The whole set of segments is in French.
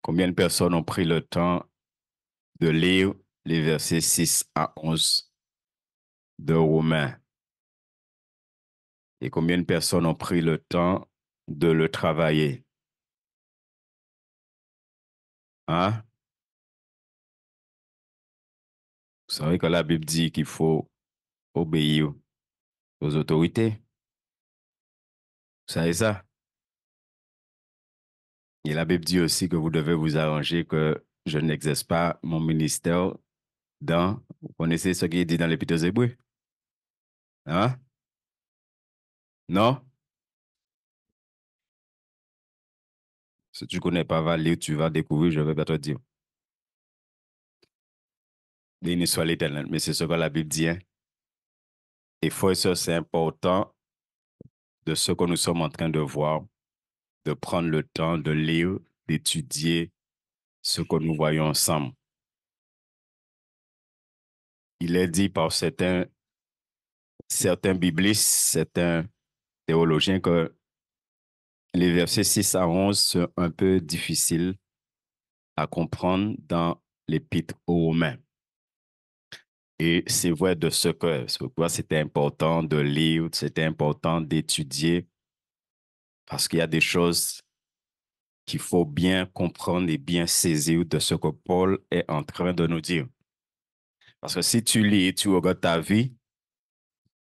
Combien de personnes ont pris le temps de lire les versets 6 à 11 de Romains? Et combien de personnes ont pris le temps de le travailler? Hein? Vous savez que la Bible dit qu'il faut obéir aux autorités. Vous savez ça? Et la Bible dit aussi que vous devez vous arranger que je n'exerce pas mon ministère dans... Vous connaissez ce qui est dit dans l'Épître aux Hébreux? Hein? Non? Si tu ne connais pas, va lire, tu vas découvrir, je vais pas te dire. Béni soit l'Éternel. Mais c'est ce que la Bible dit, hein? Et frères et sœurs, c'est important de ce que nous sommes en train de voir, de prendre le temps de lire, d'étudier ce que nous voyons ensemble. Il est dit par certains biblistes, certains théologiens que les versets 6 à 11 sont un peu difficiles à comprendre dans l'Épître aux Romains. Et c'est vrai de ce que, c'est pourquoi c'était important de lire, c'était important d'étudier, parce qu'il y a des choses qu'il faut bien comprendre et bien saisir de ce que Paul est en train de nous dire. Parce que si tu lis et tu regardes ta vie,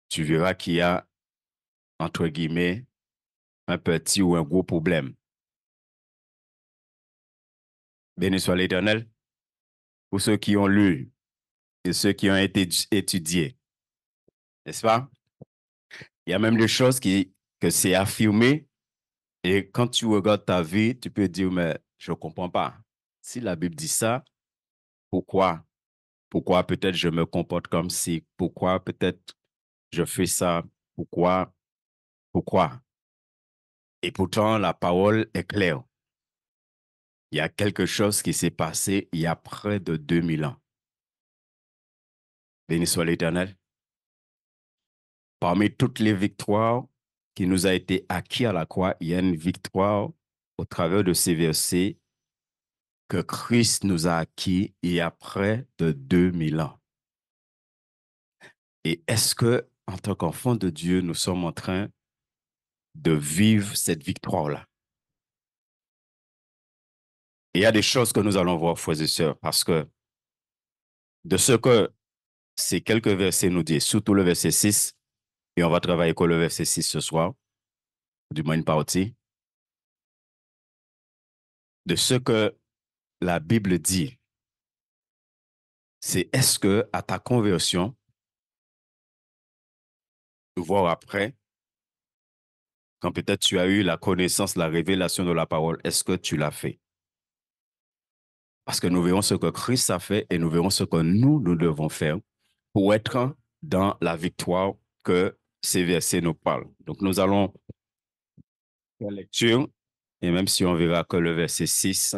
tu verras qu'il y a, entre guillemets, un petit ou un gros problème. Béni soit l'Éternel. Pour ceux qui ont lu et ceux qui ont été étudiés, n'est-ce pas? Il y a même des choses que c'est affirmé et quand tu regardes ta vie, tu peux dire, mais je ne comprends pas. Si la Bible dit ça, pourquoi? Pourquoi peut-être je me comporte comme si? Pourquoi peut-être je fais ça? Pourquoi? Pourquoi? Et pourtant, la parole est claire. Il y a quelque chose qui s'est passé il y a près de 2000 ans. Béni soit l'Éternel. Parmi toutes les victoires qui nous a été acquises à la croix, il y a une victoire au travers de ces versets que Christ nous a acquis il y a près de 2000 ans. Et est-ce que, en tant qu'enfants de Dieu, nous sommes en train de vivre cette victoire-là? Et il y a des choses que nous allons voir, frères et sœurs, parce que de ce que ces quelques versets nous disent, surtout le verset 6, et on va travailler avec le verset 6 ce soir, du moins une partie, de ce que la Bible dit, c'est est-ce que à ta conversion, voire après, quand peut-être tu as eu la connaissance, la révélation de la parole, est-ce que tu l'as fait? Parce que nous verrons ce que Christ a fait et nous verrons ce que nous devons faire pour être dans la victoire que ces versets nous parlent. Donc, nous allons faire lecture, et même si on verra que le verset 6,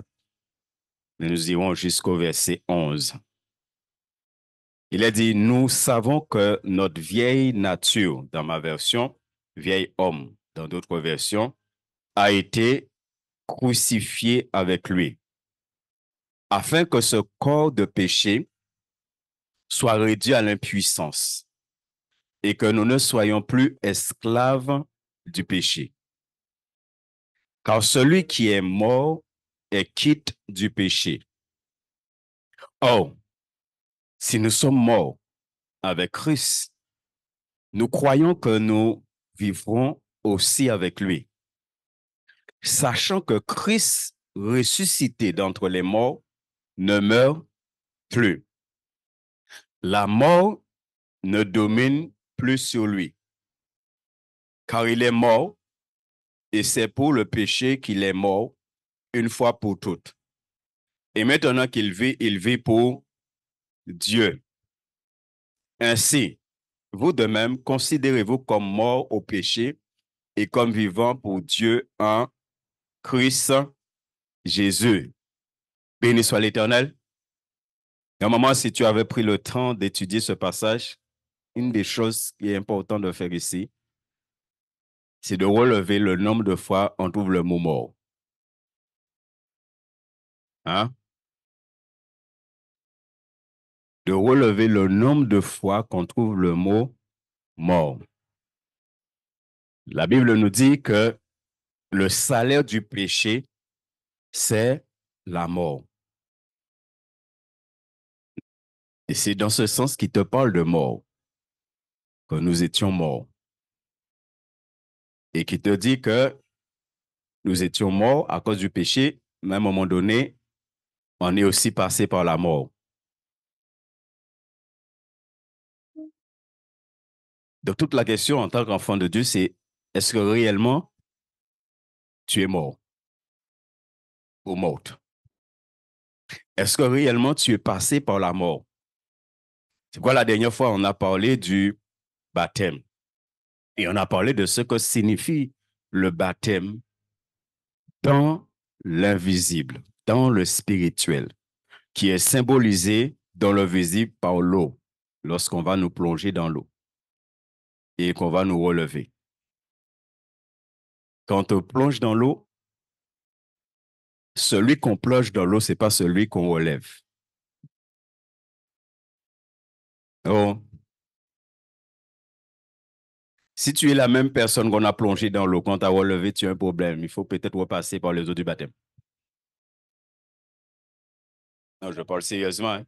nous irons jusqu'au verset 11. Il est dit, nous savons que notre vieille nature, dans ma version, vieil homme, dans d'autres versions, a été crucifié avec lui, afin que ce corps de péché soit réduit à l'impuissance et que nous ne soyons plus esclaves du péché. Car celui qui est mort est quitte du péché. Or, si nous sommes morts avec Christ, nous croyons que nous vivrons aussi avec lui, sachant que Christ, ressuscité d'entre les morts, ne meurt plus. La mort ne domine plus sur lui, car il est mort, et c'est pour le péché qu'il est mort une fois pour toutes. Et maintenant qu'il vit, il vit pour Dieu. Ainsi, vous de même, considérez-vous comme mort au péché et comme vivant pour Dieu en Christ Jésus. Béni soit l'Éternel. Et à un moment, si tu avais pris le temps d'étudier ce passage, une des choses qui est importante de faire ici, c'est de relever le nombre de fois on trouve le mot mort. Hein? De relever le nombre de fois qu'on trouve le mot mort. La Bible nous dit que le salaire du péché, c'est la mort. Et c'est dans ce sens qu'il te parle de mort, que nous étions morts. Et qui te dit que nous étions morts à cause du péché, mais à un moment donné, on est aussi passé par la mort. Donc, toute la question en tant qu'enfant de Dieu, c'est est-ce que réellement tu es mort ou morte? Est-ce que réellement tu es passé par la mort? C'est quoi la dernière fois, on a parlé du baptême. Et on a parlé de ce que signifie le baptême dans l'invisible, dans le spirituel, qui est symbolisé dans le visible par l'eau, lorsqu'on va nous plonger dans l'eau et qu'on va nous relever. Quand on plonge dans l'eau, celui qu'on plonge dans l'eau, ce n'est pas celui qu'on relève. Oh. Si tu es la même personne qu'on a plongé dans l'eau, quand tu as relevé, tu as un problème. Il faut peut-être repasser par les eaux du baptême. Non, je parle sérieusement. Hein.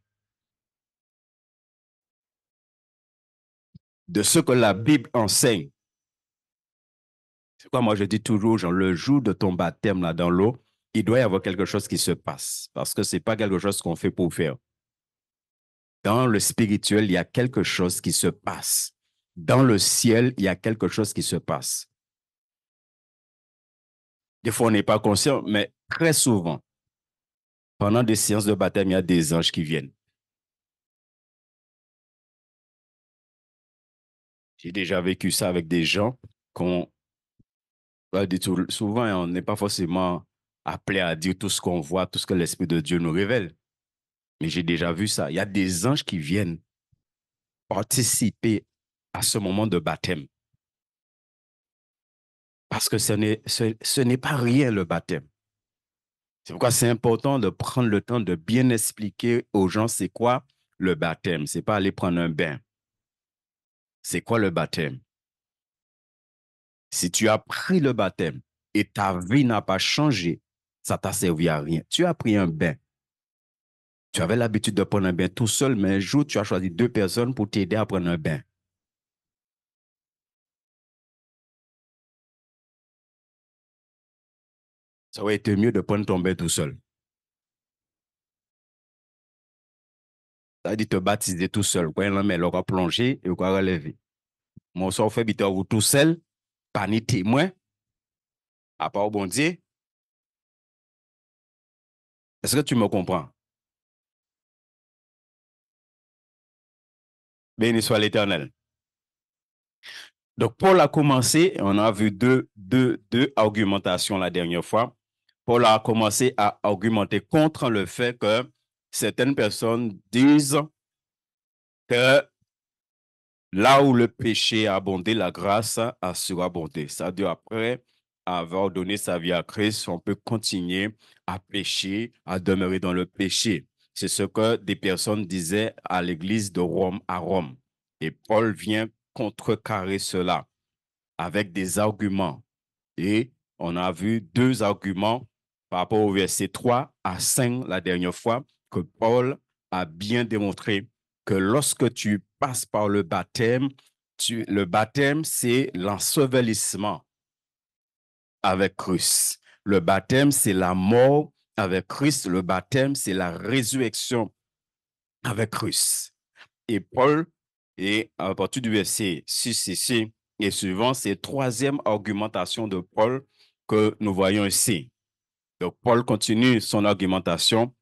De ce que la Bible enseigne. C'est quoi, moi, je dis toujours, genre, le jour de ton baptême là, dans l'eau, il doit y avoir quelque chose qui se passe. Parce que ce n'est pas quelque chose qu'on fait pour faire. Dans le spirituel, il y a quelque chose qui se passe. Dans le ciel, il y a quelque chose qui se passe. Des fois, on n'est pas conscient, mais très souvent, pendant des séances de baptême, il y a des anges qui viennent. J'ai déjà vécu ça avec des gens qu'on dit souvent, on n'est pas forcément appelé à dire tout ce qu'on voit, tout ce que l'Esprit de Dieu nous révèle. Mais j'ai déjà vu ça. Il y a des anges qui viennent participer à ce moment de baptême. Parce que ce n'est pas rien le baptême. C'est pourquoi c'est important de prendre le temps de bien expliquer aux gens c'est quoi le baptême. Ce n'est pas aller prendre un bain. C'est quoi le baptême? Si tu as pris le baptême et ta vie n'a pas changé, ça t'a servi à rien. Tu as pris un bain. Tu avais l'habitude de prendre un bain tout seul, mais un jour, tu as choisi 2 personnes pour t'aider à prendre un bain. Ça aurait été mieux de prendre ton bain tout seul. Ça veut dire te baptiser tout seul. Quand on met l'aura plongé et on va relever. Mon sort fait biter vous tout seul, pas ni témoin, à part au bon Dieu. Est-ce que tu me comprends? Béni soit l'Éternel. Donc, Paul a commencé, on a vu deux argumentations la dernière fois. Paul a commencé à argumenter contre le fait que certaines personnes disent que là où le péché a abondé, la grâce a surabondé. C'est-à-dire après avoir donné sa vie à Christ, on peut continuer à pécher, à demeurer dans le péché. C'est ce que des personnes disaient à l'église de Rome, à Rome. Et Paul vient contrecarrer cela avec des arguments. Et on a vu 2 arguments par rapport au verset 3 à 5 la dernière fois que Paul a bien démontré que lorsque tu passes par le baptême, le baptême, c'est l'ensevelissement avec Christ. Le baptême, c'est la mort avec Christ. Le baptême, c'est la résurrection avec Christ. Et Paul, et à partir du verset 6 ici et suivant, c'est 3e argumentation de Paul que nous voyons ici. Donc, Paul continue son argumentation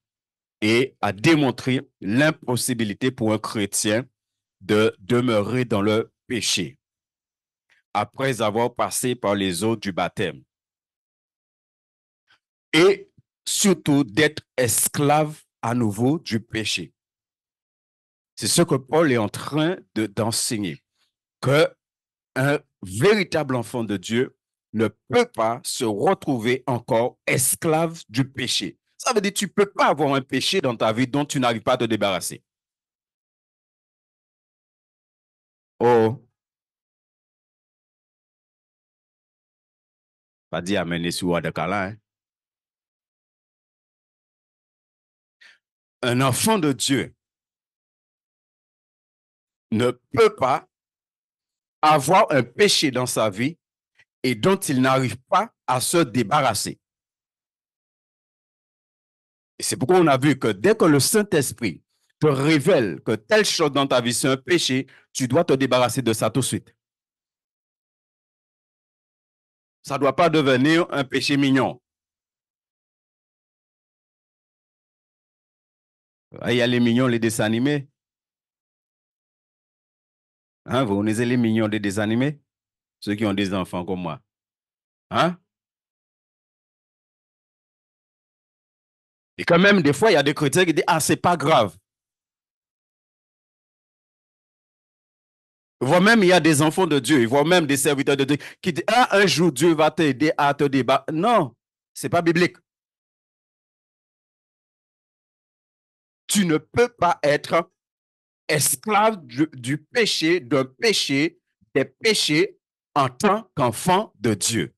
et a démontré l'impossibilité pour un chrétien de demeurer dans le péché après avoir passé par les eaux du baptême. Et surtout d'être esclave à nouveau du péché. C'est ce que Paul est en train d'enseigner, que un véritable enfant de Dieu ne peut pas se retrouver encore esclave du péché. ça veut dire que tu ne peux pas avoir un péché dans ta vie dont tu n'arrives pas à te débarrasser. Oh, pas dire amener sur de câlin. Un enfant de Dieu ne peut pas avoir un péché dans sa vie et dont il n'arrive pas à se débarrasser. Et c'est pourquoi on a vu que dès que le Saint-Esprit te révèle que telle chose dans ta vie, c'est un péché, tu dois te débarrasser de ça tout de suite. Ça ne doit pas devenir un péché mignon. Il y a les mignons, les dessins animés. Hein, vous connaissez les mignons des dessins animés? Ceux qui ont des enfants comme moi. Hein? Et quand même, des fois, il y a des chrétiens qui disent, ah, c'est pas grave. Voire même, il y a des enfants de Dieu, voire même des serviteurs de Dieu qui disent, ah, un jour, Dieu va t'aider à te débattre. Non, c'est pas biblique. Tu ne peux pas être esclave du péché, d'un péché, des péchés en tant qu'enfant de Dieu.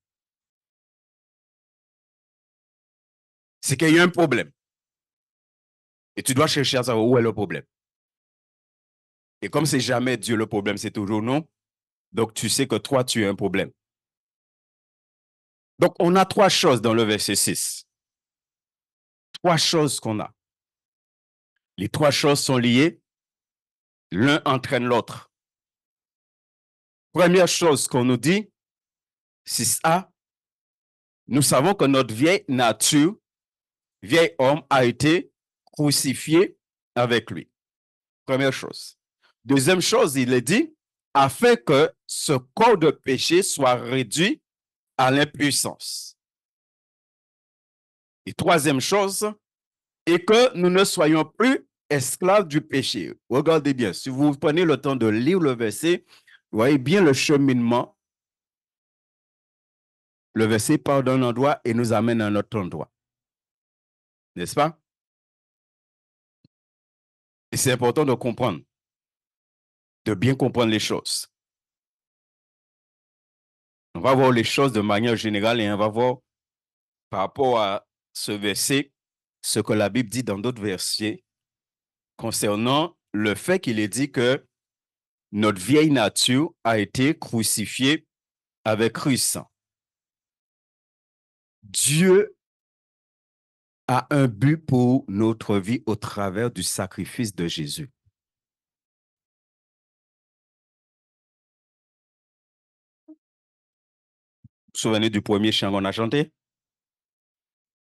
C'est qu'il y a un problème. Et tu dois chercher à savoir où est le problème. Et comme c'est jamais Dieu le problème, c'est toujours non. Donc tu sais que toi, tu as un problème. Donc on a trois choses dans le verset 6. Trois choses qu'on a. Les trois choses sont liées. L'un entraîne l'autre. Première chose qu'on nous dit, 6a, nous savons que notre vieille nature, vieil homme, a été crucifié avec lui. Première chose. Deuxième chose, il est dit, afin que ce corps de péché soit réduit à l'impuissance. Et troisième chose, et que nous ne soyons plus esclaves du péché. Regardez bien, si vous prenez le temps de lire le verset, vous voyez bien le cheminement. Le verset part d'un endroit et nous amène à un autre endroit. N'est-ce pas? Et c'est important de comprendre, de bien comprendre les choses. On va voir les choses de manière générale et on va voir par rapport à ce verset ce que la Bible dit dans d'autres versets concernant le fait qu'il est dit que notre vieille nature a été crucifiée avec Christ. Dieu a un but pour notre vie au travers du sacrifice de Jésus. Vous vous souvenez du premier chant qu'on a chanté?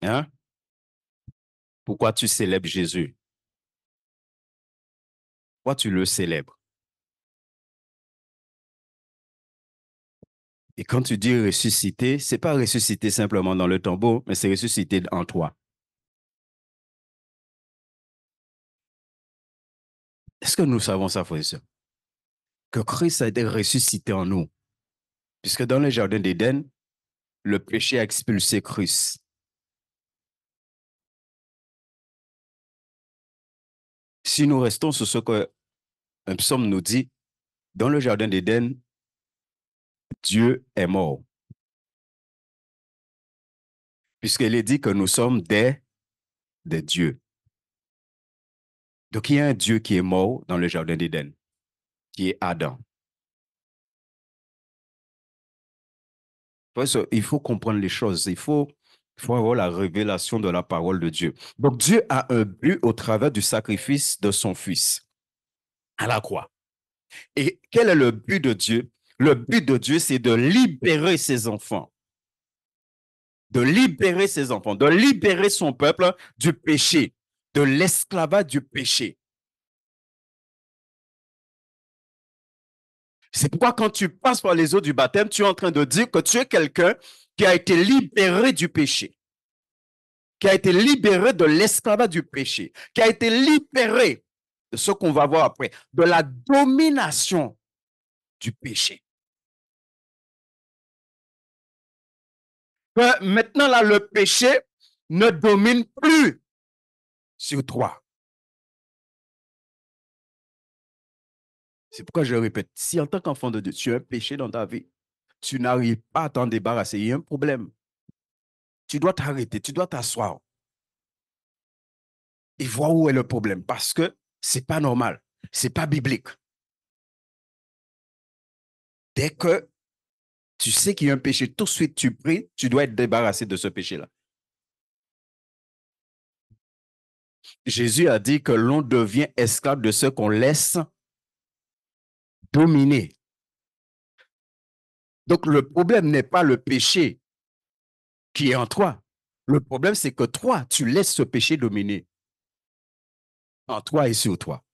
Hein? Pourquoi tu célèbres Jésus? Pourquoi tu le célèbres? Et quand tu dis ressusciter, ce n'est pas ressusciter simplement dans le tombeau, mais c'est ressusciter en toi. Est-ce que nous savons ça, frère et sœur? Que Christ a été ressuscité en nous. Puisque dans le jardin d'Éden, le péché a expulsé Christ. Si nous restons sur ce qu'un psaume nous dit, dans le jardin d'Éden, Dieu est mort. Puisqu'il est dit que nous sommes des dieux. Donc il y a un Dieu qui est mort dans le jardin d'Éden, qui est Adam. Il faut comprendre les choses, il faut avoir la révélation de la parole de Dieu. Donc Dieu a un but au travers du sacrifice de son Fils à la croix. Et quel est le but de Dieu? Le but de Dieu, c'est de libérer ses enfants. De libérer ses enfants, de libérer son peuple du péché, de l'esclavage du péché. C'est pourquoi quand tu passes par les eaux du baptême, tu es en train de dire que tu es quelqu'un qui a été libéré du péché, qui a été libéré de l'esclavage du péché, qui a été libéré de ce qu'on va voir après, de la domination du péché. Maintenant, là, le péché ne domine plus sur toi. C'est pourquoi je répète, si en tant qu'enfant de Dieu, tu as un péché dans ta vie, tu n'arrives pas à t'en débarrasser, il y a un problème. Tu dois t'arrêter, tu dois t'asseoir et voir où est le problème parce que c'est pas normal, c'est pas biblique. Dès que tu sais qu'il y a un péché, tout de suite tu pries, tu dois être débarrassé de ce péché-là. Jésus a dit que l'on devient esclave de ce qu'on laisse dominer. Donc le problème n'est pas le péché qui est en toi. Le problème, c'est que toi, tu laisses ce péché dominer en toi et sur toi.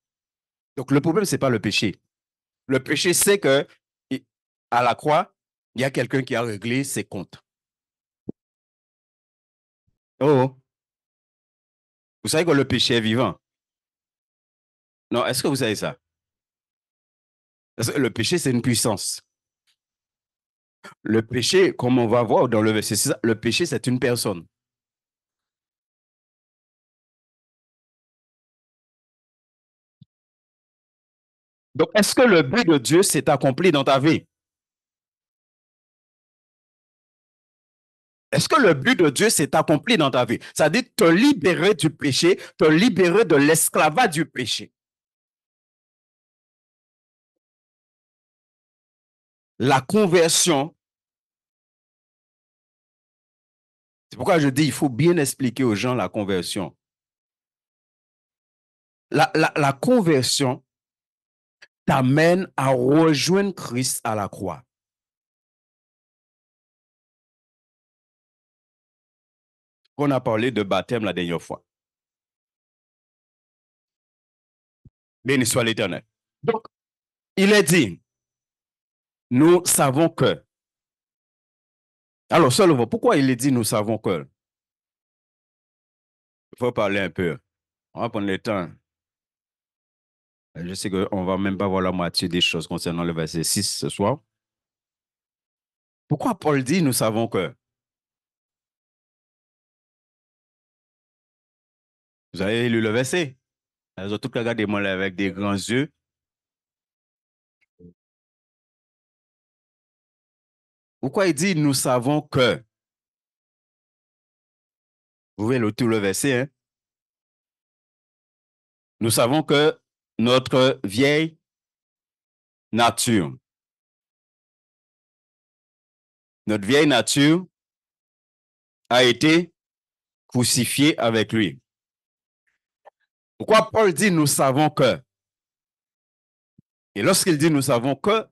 Donc le problème, c'est pas le péché. Le péché, c'est que à la croix, il y a quelqu'un qui a réglé ses comptes. Oh, vous savez que le péché est vivant. Non, est-ce que vous savez ça? Parce que le péché, c'est une puissance. Le péché, comme on va voir dans le verset 6, le péché, c'est une personne. Donc, est-ce que le but de Dieu s'est accompli dans ta vie? Est-ce que le but de Dieu s'est accompli dans ta vie? C'est-à-dire te libérer du péché, te libérer de l'esclavage du péché. La conversion, c'est pourquoi je dis il faut bien expliquer aux gens la conversion. La conversion t'amène à rejoindre Christ à la croix. On a parlé de baptême la dernière fois. Béni soit l'Éternel. Donc, il est dit, nous savons que. Alors, seulement, pourquoi il est dit, nous savons que? Il faut parler un peu. On va prendre le temps. Je sais qu'on ne va même pas voir la moitié des choses concernant le verset 6 ce soir. Pourquoi Paul dit, nous savons que? Vous avez lu le verset? Elles ont toutes regardé moi avec des grands yeux. Pourquoi il dit, nous savons que? Vous voyez tout le verset, hein? Nous savons que notre vieille nature, a été crucifiée avec lui. Pourquoi Paul dit nous savons que? Et lorsqu'il dit nous savons que,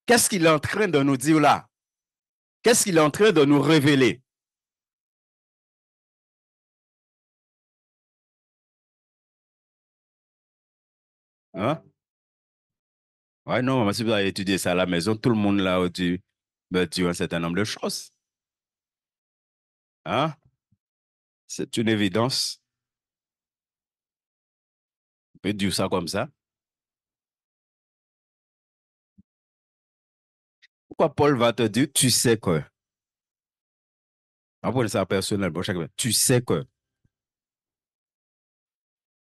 qu'est-ce qu'il est en train de nous dire là? Qu'est-ce qu'il est en train de nous révéler? Hein? Ouais, non, si vous avez étudié ça à la maison, tout le monde là a dû me dire un certain nombre de choses. Hein? C'est une évidence. On peut dire ça comme ça. Pourquoi Paul va te dire, tu sais que? Après ça personnel, pour chaque tu sais que.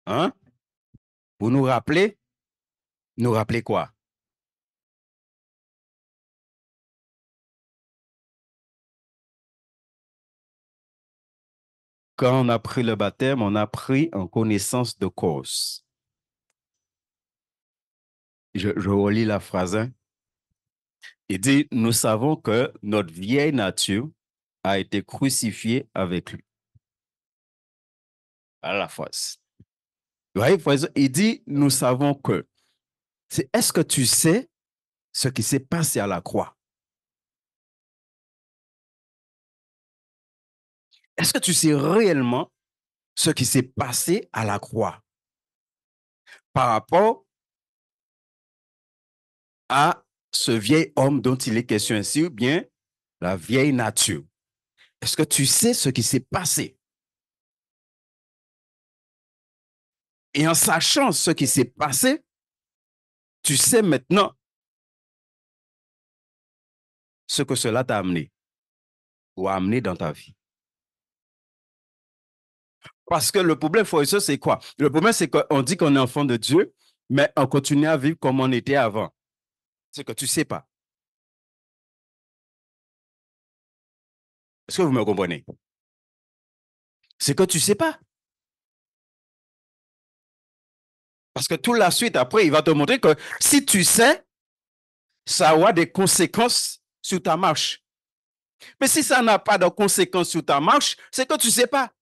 Hein? Vous nous rappelez quoi? Quand on a pris le baptême, on a pris en connaissance de cause. Je relis la phrase. Hein? Il dit, nous savons que notre vieille nature a été crucifiée avec lui. À la face. Ouais, il dit, nous savons que. Est-ce que tu sais ce qui s'est passé à la croix? Est-ce que tu sais réellement ce qui s'est passé à la croix par rapport à ce vieil homme dont il est question ici, ou bien la vieille nature? Est-ce que tu sais ce qui s'est passé? Et en sachant ce qui s'est passé, tu sais maintenant ce que cela t'a amené ou a amené dans ta vie. Parce que le problème, frère et sœur, c'est quoi? Le problème, c'est qu'on dit qu'on est enfant de Dieu, mais on continue à vivre comme on était avant. C'est que tu ne sais pas. Est-ce que vous me comprenez? C'est que tu ne sais pas. Parce que toute la suite, après, il va te montrer que si tu sais, ça aura des conséquences sur ta marche. Mais si ça n'a pas de conséquences sur ta marche, c'est que tu ne sais pas.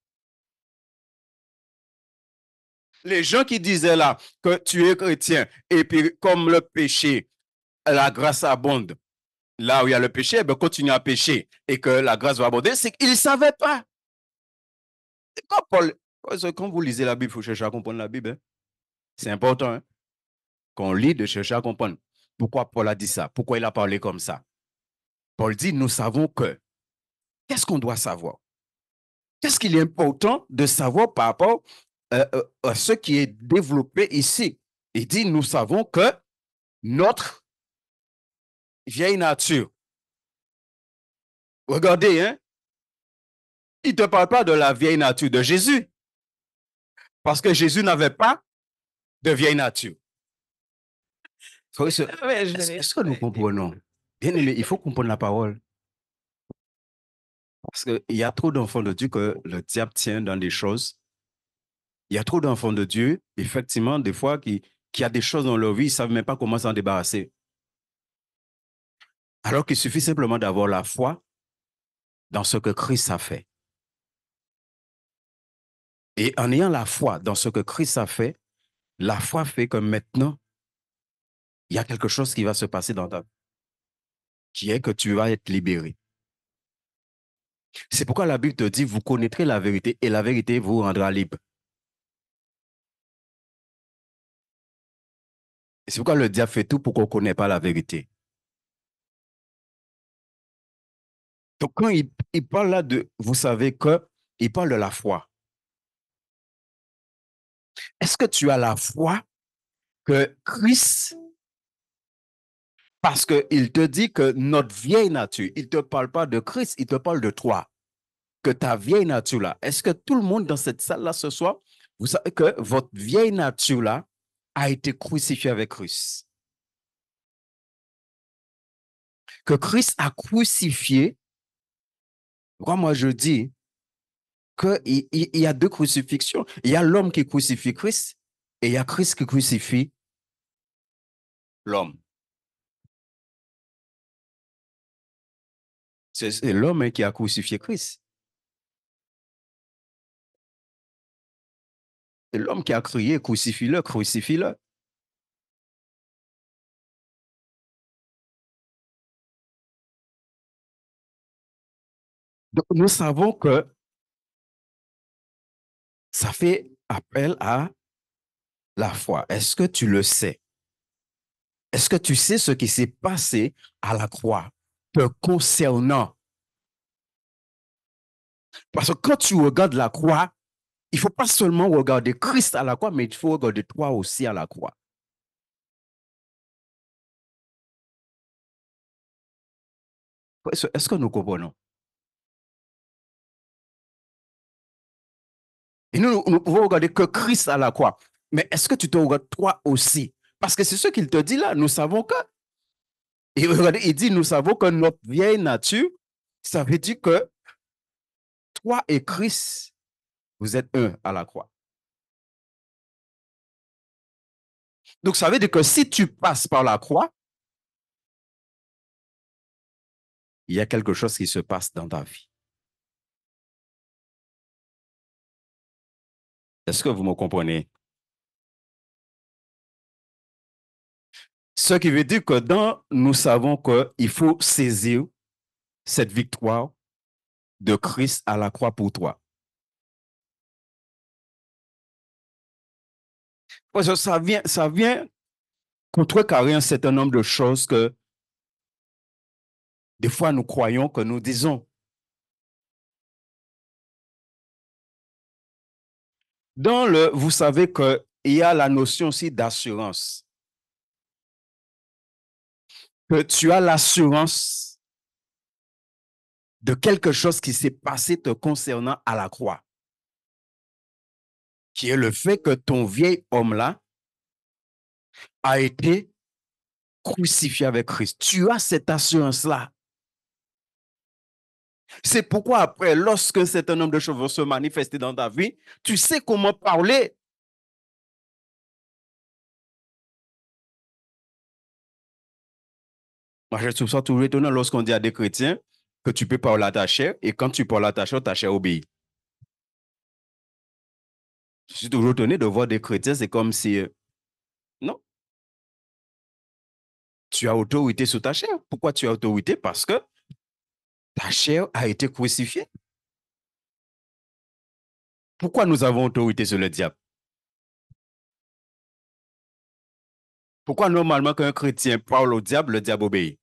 Les gens qui disaient là que tu es chrétien et puis comme le péché, la grâce abonde, là où il y a le péché, eh bien, continue à pécher et que la grâce va abonder, c'est qu'ils ne savaient pas. Quand Paul, quand vous lisez la Bible, il faut chercher à comprendre la Bible. Hein. C'est important. Hein. Quand on lit, de chercher à comprendre pourquoi Paul a dit ça, pourquoi il a parlé comme ça. Paul dit, nous savons que. Qu'est-ce qu'on doit savoir? Qu'est-ce qu'il est important de savoir par rapport à ce qui est développé ici? Il dit, nous savons que notre vieille nature, regardez, hein, il ne te parle pas de la vieille nature de Jésus, parce que Jésus n'avait pas de vieille nature. Est-ce que nous comprenons? Bien aimé, il faut comprendre la parole. Parce qu'il y a trop d'enfants de Dieu que le diable tient dans des choses. Il y a trop d'enfants de Dieu, effectivement, des fois, qui a des choses dans leur vie, ils ne savent même pas comment s'en débarrasser. Alors qu'il suffit simplement d'avoir la foi dans ce que Christ a fait. Et en ayant la foi dans ce que Christ a fait, la foi fait que maintenant, il y a quelque chose qui va se passer dans ta vie, qui est que tu vas être libéré. C'est pourquoi la Bible te dit, vous connaîtrez la vérité et la vérité vous rendra libre. Et c'est pourquoi le diable fait tout pour qu'on ne connaisse pas la vérité. Donc quand il parle là de, vous savez qu'il parle de la foi. Est-ce que tu as la foi que Christ, parce qu'il te dit que notre vieille nature, il ne te parle pas de Christ, il te parle de toi, que ta vieille nature là, est-ce que tout le monde dans cette salle là ce soir, vous savez que votre vieille nature là a été crucifiée avec Christ? Que Christ a crucifié, moi je dis qu'il y a deux crucifixions. Il y a l'homme qui crucifie Christ et il y a Christ qui crucifie l'homme. C'est l'homme qui a crucifié Christ. C'est l'homme qui a crié, crucifie-le, crucifie-le. Donc, nous savons que ça fait appel à la foi. Est-ce que tu le sais? Est-ce que tu sais ce qui s'est passé à la croix te concernant? Parce que quand tu regardes la croix, il ne faut pas seulement regarder Christ à la croix, mais il faut regarder toi aussi à la croix. Est-ce que nous comprenons? Et nous pouvons regarder que Christ à la croix. Mais est-ce que tu te regardes toi aussi? Parce que c'est ce qu'il te dit là. Nous savons que. Et regardez, il dit, nous savons que notre vieille nature, ça veut dire que toi et Christ, vous êtes un à la croix. Donc, ça veut dire que si tu passes par la croix, il y a quelque chose qui se passe dans ta vie. Est-ce que vous me comprenez? Ce qui veut dire que nous savons qu'il faut saisir cette victoire de Christ à la croix pour toi. Parce que ça vient contrecarrer un certain nombre de choses que des fois nous croyons que nous disons. Vous savez qu'il y a la notion aussi d'assurance. Que tu as l'assurance de quelque chose qui s'est passé te concernant à la croix. qui est le fait que ton vieil homme-là a été crucifié avec Christ. Tu as cette assurance-là. C'est pourquoi après, lorsqu'un certain nombre de choses vont se manifester dans ta vie, tu sais comment parler. Moi, je trouve ça toujours étonnant lorsqu'on dit à des chrétiens que tu peux parler à ta chair et quand tu parles à ta chair obéit. Je suis toujours étonné de voir des chrétiens, c'est comme si, non, tu as autorité sur ta chair. Pourquoi tu as autorité? Parce que ta chair a été crucifiée. Pourquoi nous avons autorité sur le diable? Pourquoi normalement quand un chrétien parle au diable, le diable obéit?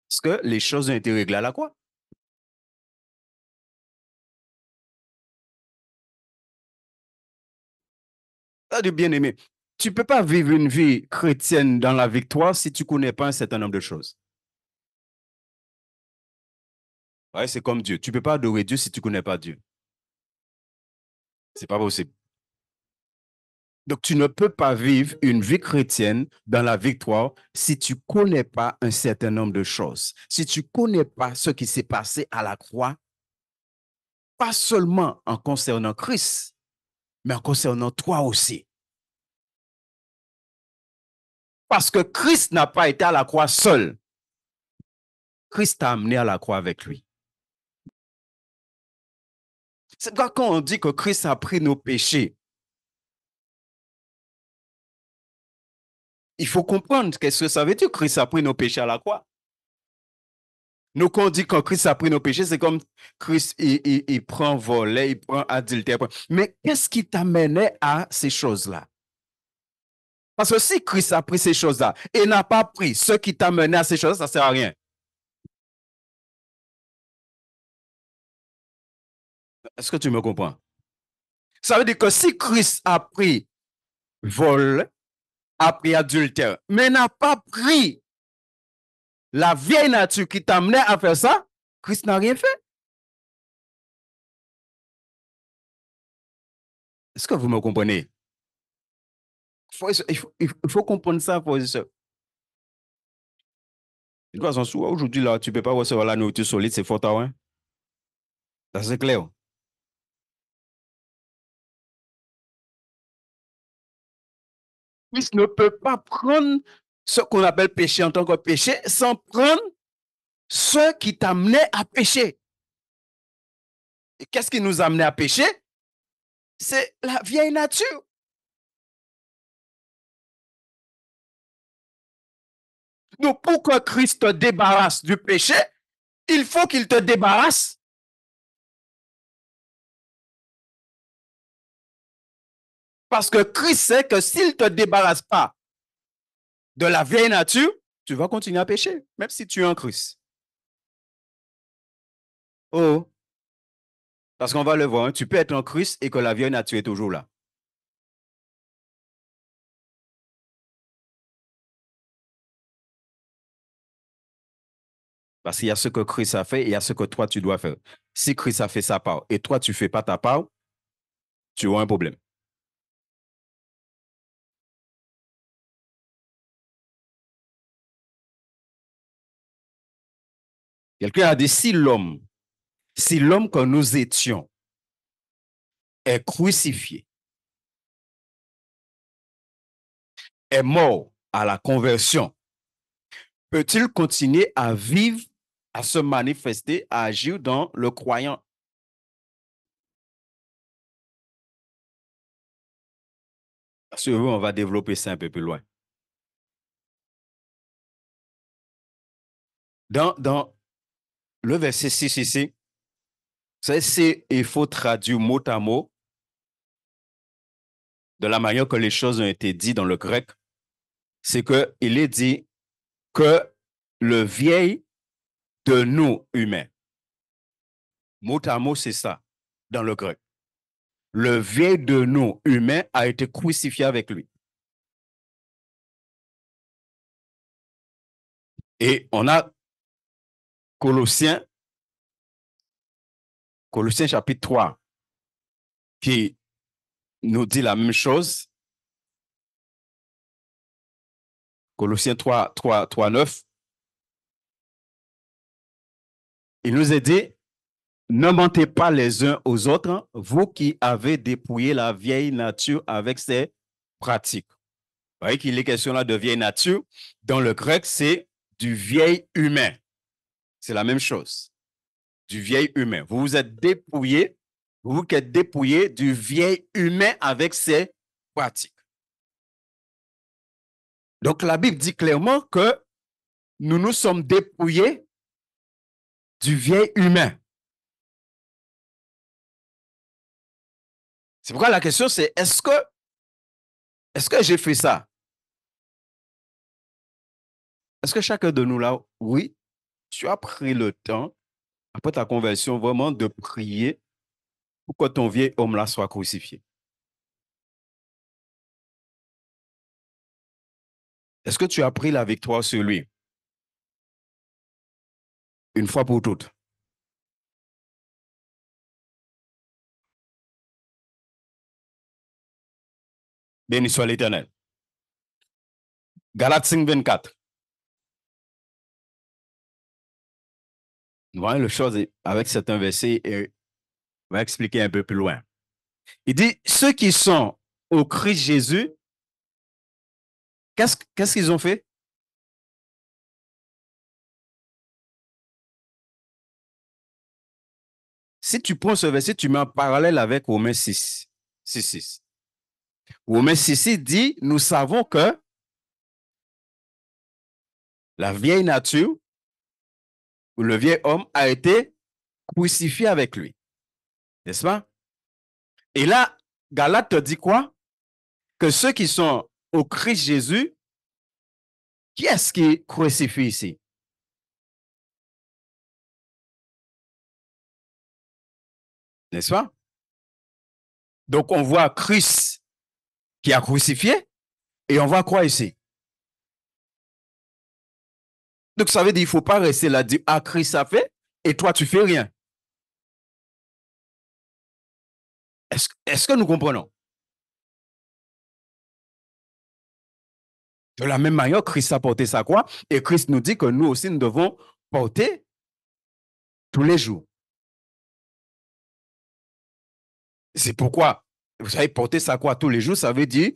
Parce que les choses ont été réglées à la croix. Ça de bien aimé. Tu ne peux pas vivre une vie chrétienne dans la victoire si tu ne connais pas un certain nombre de choses. Ouais, c'est comme Dieu. Tu ne peux pas adorer Dieu si tu ne connais pas Dieu. C'est pas possible. Donc, tu ne peux pas vivre une vie chrétienne dans la victoire si tu ne connais pas un certain nombre de choses. Si tu ne connais pas ce qui s'est passé à la croix, pas seulement en concernant Christ, mais en concernant toi aussi. Parce que Christ n'a pas été à la croix seul. Christ t'a amené à la croix avec lui. C'est quand on dit que Christ a pris nos péchés, il faut comprendre qu'est-ce que ça veut dire. Christ a pris nos péchés à la croix. Nous, quand on dit que Christ a pris nos péchés, c'est comme Christ, il prend volet, il prend adultère. Mais qu'est-ce qui t'amenait à ces choses-là? Parce que si Christ a pris ces choses-là et n'a pas pris ce qui t'amenait à ces choses, ça ne sert à rien. Est-ce que tu me comprends? Ça veut dire que si Christ a pris vol, a pris adultère, mais n'a pas pris la vieille nature qui t'amenait à faire ça, Christ n'a rien fait. Est-ce que vous me comprenez? Il faut comprendre ça, frères et sœurs. De toute façon, aujourd'hui, là, tu ne peux pas recevoir la nourriture solide, c'est fort tard, hein? Ça, c'est clair. Christ ne peut pas prendre ce qu'on appelle péché en tant que péché sans prendre ce qui t'amenait à pécher. Et qu'est-ce qui nous amenait à pécher? C'est la vieille nature. Donc, pour que Christ te débarrasse du péché, il faut qu'il te débarrasse. Parce que Christ sait que s'il ne te débarrasse pas de la vieille nature, tu vas continuer à pécher, même si tu es en Christ. Oh, parce qu'on va le voir, hein, tu peux être en Christ et que la vieille nature est toujours là. Parce qu'il y a ce que Christ a fait et il y a ce que toi, tu dois faire. Si Christ a fait sa part et toi, tu ne fais pas ta part, tu as un problème. Quelqu'un a dit, si l'homme que nous étions est crucifié, est mort à la conversion, peut-il continuer à vivre, à se manifester, à agir dans le croyant? Parce que on va développer ça un peu plus loin. Dans le verset 6 ici, il faut traduire mot à mot de la manière que les choses ont été dites dans le grec. C'est qu'il est dit que le vieil de nous humains, mot à mot, c'est ça, dans le grec. Le vieil de nous humains a été crucifié avec lui. Et on a Colossiens chapitre 3, qui nous dit la même chose. Colossiens 3, 9. Il nous est dit, ne mentez pas les uns aux autres, vous qui avez dépouillé la vieille nature avec ses pratiques. Vous voyez qu'il est question là de vieille nature. Dans le grec, c'est du vieil humain. C'est la même chose. Du vieil humain. Vous vous êtes dépouillé, vous vous êtes dépouillé du vieil humain avec ses pratiques. Donc la Bible dit clairement que nous nous sommes dépouillés du vieil humain. C'est pourquoi la question c'est, est-ce que j'ai fait ça? Est-ce que chacun de nous là, oui, tu as pris le temps, après ta conversion, vraiment de prier pour que ton vieil homme là soit crucifié? Est-ce que tu as pris la victoire sur lui? Une fois pour toutes. Béni soit l'Éternel. Galates 5, 24. Nous voyons le chose avec certains versets et on va expliquer un peu plus loin. Il dit, ceux qui sont au Christ Jésus, qu'est-ce qu'ils ont fait? Si tu prends ce verset, tu mets en parallèle avec Romains 6. Romains 6 dit, nous savons que la vieille nature, ou le vieil homme, a été crucifié avec lui. N'est-ce pas? Et là, Galate te dit quoi? Que ceux qui sont au Christ Jésus, qui est-ce qui crucifie ici? N'est-ce pas? Donc, on voit Christ qui a crucifié et on voit quoi ici? Donc, ça veut dire qu'il ne faut pas rester là, dire, ah, Christ a fait et toi, tu fais rien. Est-ce que nous comprenons? De la même manière, Christ a porté sa croix et Christ nous dit que nous aussi, nous devons porter tous les jours. C'est pourquoi, vous savez, porter sa croix tous les jours, ça veut dire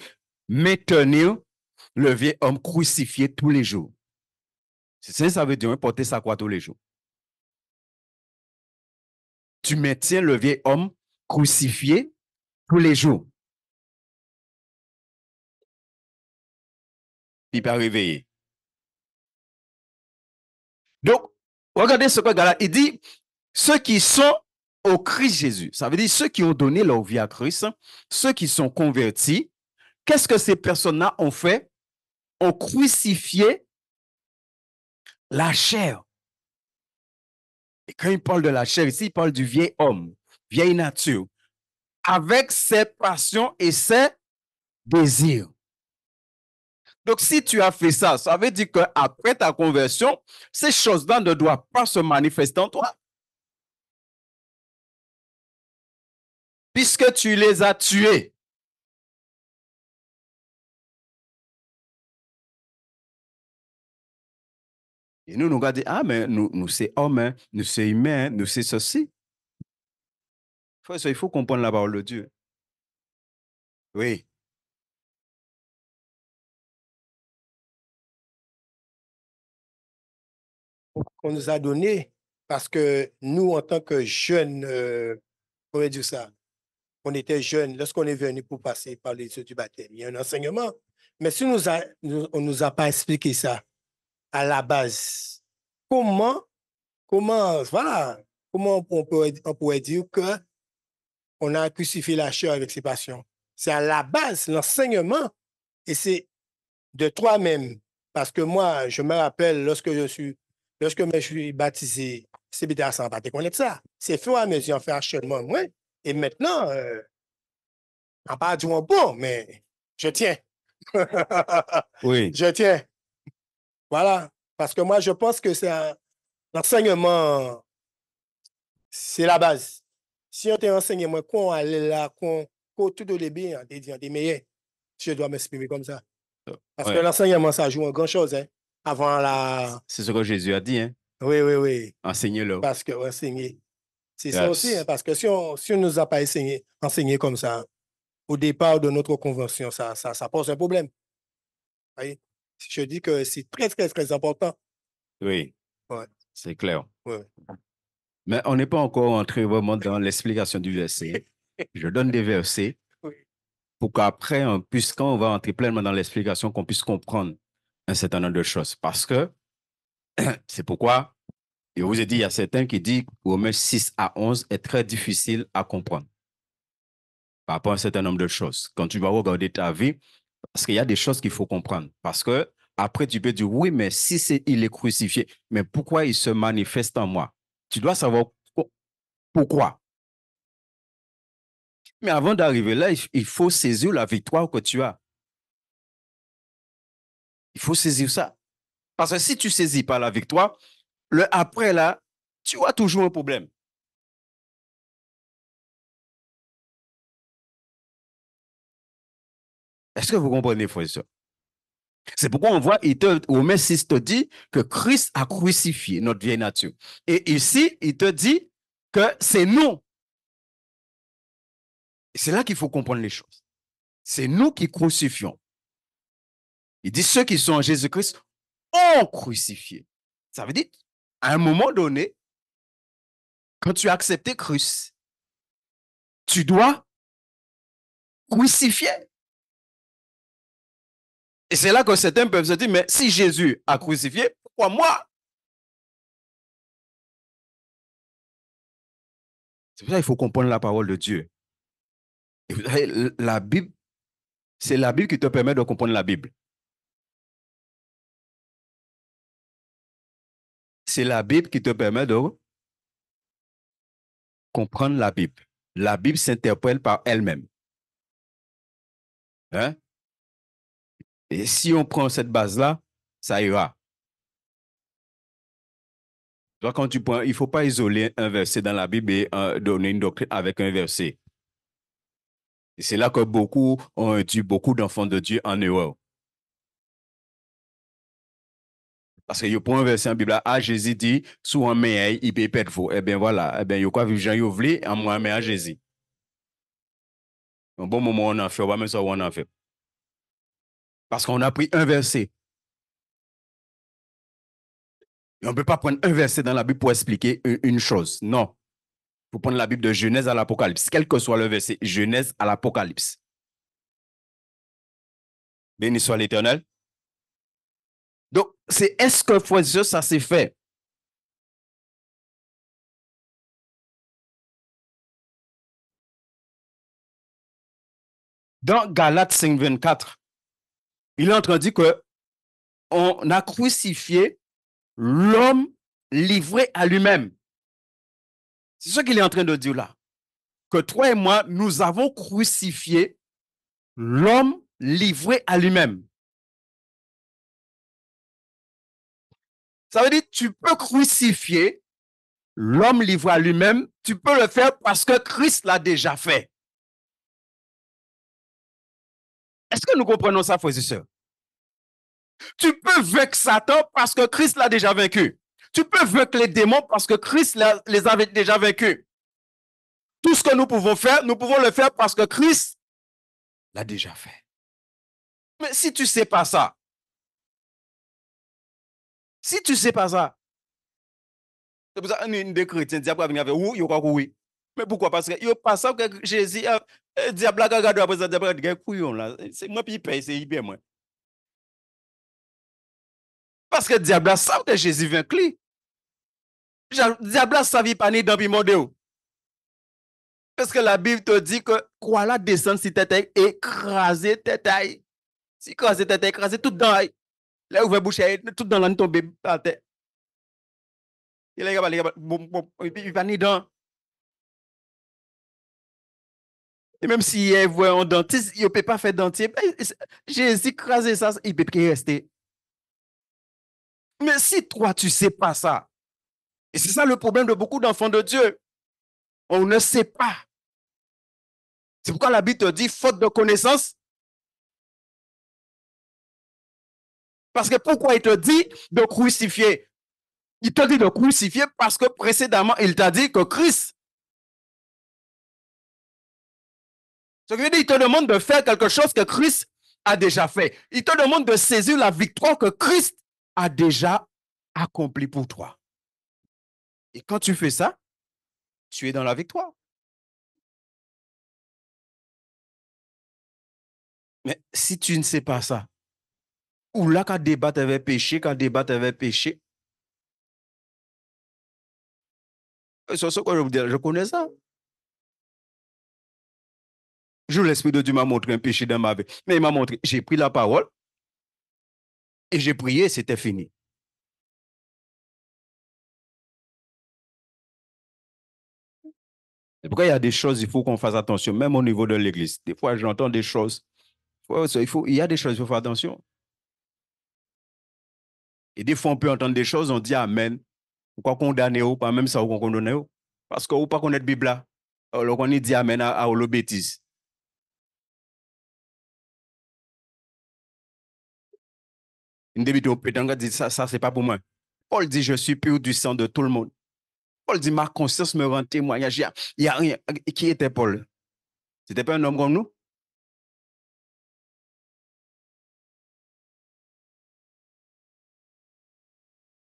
maintenir le vieil homme crucifié tous les jours. C'est ça, ça veut dire porter sa croix tous les jours. Tu maintiens le vieil homme crucifié tous les jours. Il peut réveiller. Donc, regardez ce que Galate, il dit, ceux qui sont au Christ Jésus, ça veut dire ceux qui ont donné leur vie à Christ, ceux qui sont convertis, qu'est-ce que ces personnes-là ont fait? Ont crucifié la chair. Et quand il parle de la chair ici, il parle du vieil homme, vieille nature, avec ses passions et ses désirs. Donc, si tu as fait ça, ça veut dire qu'après ta conversion, ces choses-là ne doivent pas se manifester en toi. Puisque tu les as tués. Et nous regardons, ah, mais nous c'est hommes, hein, nous c'est humains, nous c'est ceci. Il faut comprendre la parole de Dieu. Oui. Qu'on nous a donné, parce que nous, en tant que jeunes, on va dire ça, on était jeunes, lorsqu'on est venu pour passer par les études du baptême, il y a un enseignement. Mais si on ne nous a pas expliqué ça à la base, comment on pourrait dire que on a crucifié la chair avec ses passions? C'est à la base, l'enseignement, et c'est de toi-même. Parce que moi, je me rappelle, lorsque je suis baptisé, c'est bien sans pas te connaître ça. C'est fur et à mesure, on fait achèvement, moi. Et maintenant, on pas du bon, mais je tiens. Oui. Je tiens. Voilà. Parce que moi, je pense que c'est l'enseignement, c'est la base. Si on t'a enseigné, moi, qu'on allait là, qu'on tout au début, on t'a dit, on est meilleur. Je dois m'exprimer comme ça. Parce que l'enseignement, ça joue en grand chose, hein, avant la... C'est ce que Jésus a dit, hein? Oui, oui, oui. Enseignez-le. Parce que enseigner, c'est ça aussi, hein, parce que si on ne nous a pas enseigné comme ça, au départ de notre convention, ça pose un problème. Oui. Je dis que c'est très, très, très important. Oui, ouais. C'est clair. Ouais. Mais on n'est pas encore entré vraiment dans l'explication du verset. Je donne des versets pour qu'après, quand on va entrer pleinement dans l'explication, qu'on puisse comprendre un certain nombre de choses. Parce que c'est pourquoi, je vous ai dit, il y a certains qui disent que Romains 6 à 11 est très difficile à comprendre par rapport à un certain nombre de choses. Quand tu vas regarder ta vie, parce qu'il y a des choses qu'il faut comprendre. Parce que après, tu peux dire, oui, mais si il est crucifié, mais pourquoi il se manifeste en moi? Tu dois savoir pourquoi. Mais avant d'arriver là, il faut saisir la victoire que tu as. Il faut saisir ça. Parce que si tu ne saisis pas la victoire, le après là, tu as toujours un problème. Est-ce que vous comprenez, frère et soeur? C'est pourquoi on voit, Romains 6 te dit que Christ a crucifié notre vieille nature. Et ici, il te dit que c'est nous. C'est là qu'il faut comprendre les choses. C'est nous qui crucifions. Il dit ceux qui sont en Jésus-Christ ont crucifié. Ça veut dire, à un moment donné, quand tu as accepté Christ, tu dois crucifier. Et c'est là que certains peuvent se dire, mais si Jésus a crucifié, pourquoi moi? C'est pour ça qu'il faut comprendre la parole de Dieu. Et vous savez, la Bible, c'est la Bible qui te permet de comprendre la Bible. C'est la Bible qui te permet de comprendre la Bible. La Bible s'interprète par elle-même. Hein? Et si on prend cette base-là, ça ira. Donc, quand tu prends, il ne faut pas isoler un verset dans la Bible et donner une doctrine avec un verset. Et c'est là que beaucoup ont dû, beaucoup d'enfants de Dieu en erreur. Parce que je prends un verset en Bible, Jésus dit, sous un meilleur, il peut perdre vous. Eh bien voilà, eh bien, il y a quoi vivre Jean Yovli en moi, mais à Jésus. Un bon moment, on en fait, on va même ça, on en fait. Parce qu'on a pris un verset. Et on ne peut pas prendre un verset dans la Bible pour expliquer une chose. Non. Il faut prendre la Bible de Genèse à l'Apocalypse, quel que soit le verset, Genèse à l'Apocalypse. Béni soit l'Éternel. Donc, est-ce que frère, ça s'est fait? Dans Galates 5, 24, il est en train de dire qu'on a crucifié l'homme livré à lui-même. C'est ce qu'il est en train de dire là. Que toi et moi, nous avons crucifié l'homme livré à lui-même. Ça veut dire que tu peux crucifier l'homme livré à lui-même, tu peux le faire parce que Christ l'a déjà fait. Est-ce que nous comprenons ça, frères et sœurs? Tu peux vaincre Satan parce que Christ l'a déjà vaincu. Tu peux vaincre les démons parce que Christ les avait déjà vaincus. Tout ce que nous pouvons faire, nous pouvons le faire parce que Christ l'a déjà fait. Mais si tu ne sais pas ça, c'est pour ça que des chrétiens disent oui. Mais pourquoi? Parce que ils pensent que Jésus, diable a regardé après ça, diable a dit couillon là. C'est moi qui paye, c'est hyper moi. Parce que diable savent que Jésus vaincu. Diable savait pas ni dans le monde. Parce que la Bible te dit que quoi là descend si tête écrasé tête. Si écrasé tête écrasé tout dans là ouvert bouche tout dans l'an tombé par terre. Il va ni dans. Et même si il voit un dentiste, il ne peut pas faire dentier. Jésus écrasé ça, il peut rester. Mais si toi, tu ne sais pas ça, Et c'est ça le problème de beaucoup d'enfants de Dieu. On ne sait pas. C'est pourquoi la Bible te dit faute de connaissance. Parce que pourquoi il te dit de crucifier? Il te dit de crucifier parce que précédemment, il t'a dit que Christ. Ce qui veut dire, il te demande de faire quelque chose que Christ a déjà fait. Il te demande de saisir la victoire que Christ a déjà accomplie pour toi. Et quand tu fais ça, tu es dans la victoire. Mais si tu ne sais pas ça, ou là, quand débattre avec péché, c'est ce que je vous dis, je connais ça. L'Esprit de Dieu m'a montré un péché dans ma vie. Mais il m'a montré, j'ai pris la parole et j'ai prié, c'était fini. C'est pourquoi il y a des choses, il faut qu'on fasse attention, même au niveau de l'église. Des fois, j'entends des choses. Il y a des choses, il faut faire attention. Et des fois, on peut entendre des choses, on dit Amen. Pourquoi condamner ou pas, même ça, on condamne ou. Parce qu'on ne peut pas connaître la Bible là. Alors, on dit Amen à la bêtise. Une débute au pétanque dit ça, c'est pas pour moi. Paul dit, je suis pur du sang de tout le monde. Paul dit, ma conscience me rend témoignage. Il n'y a rien. Qui était Paul? C'était pas un homme comme nous?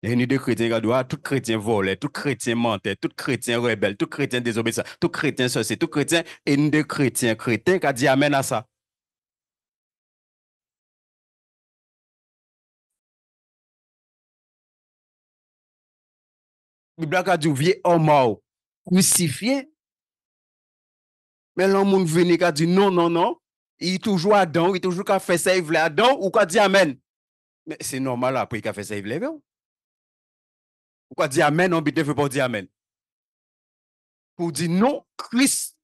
Il y a une idée chrétienne qui dit, tout chrétien volait, tout chrétien mentait, tout chrétien rebelle, tout chrétien désobéissant, tout chrétien ceci, tout chrétien, et une idée chrétien qui a dit Amen à ça. La Bible a dit, vieux homme mort, crucifié. Mais l'homme venu qui a dit non, non, non. Il est toujours Adam, il est toujours qu'à faire ça, il voulait Adam, ou qu'à dire Amen. Mais c'est normal après qu'il a fait ça, il voulait. Ou qu'à dire Amen, on ne veut pas dire Amen. Pour dire non, Christ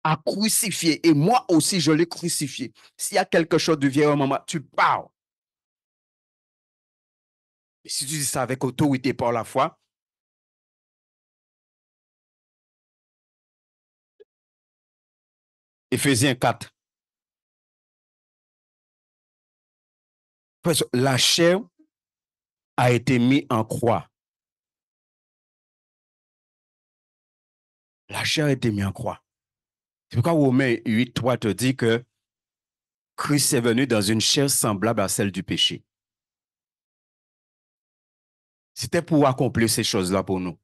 a crucifié. Et moi aussi, je l'ai crucifié. S'il y a quelque chose de vieux maman, tu parles. Et si tu dis ça avec autorité par la foi, Éphésiens 4. La chair a été mise en croix. La chair a été mise en croix. C'est pourquoi Romains 8, 3 te dit que Christ est venu dans une chair semblable à celle du péché. C'était pour accomplir ces choses-là pour nous.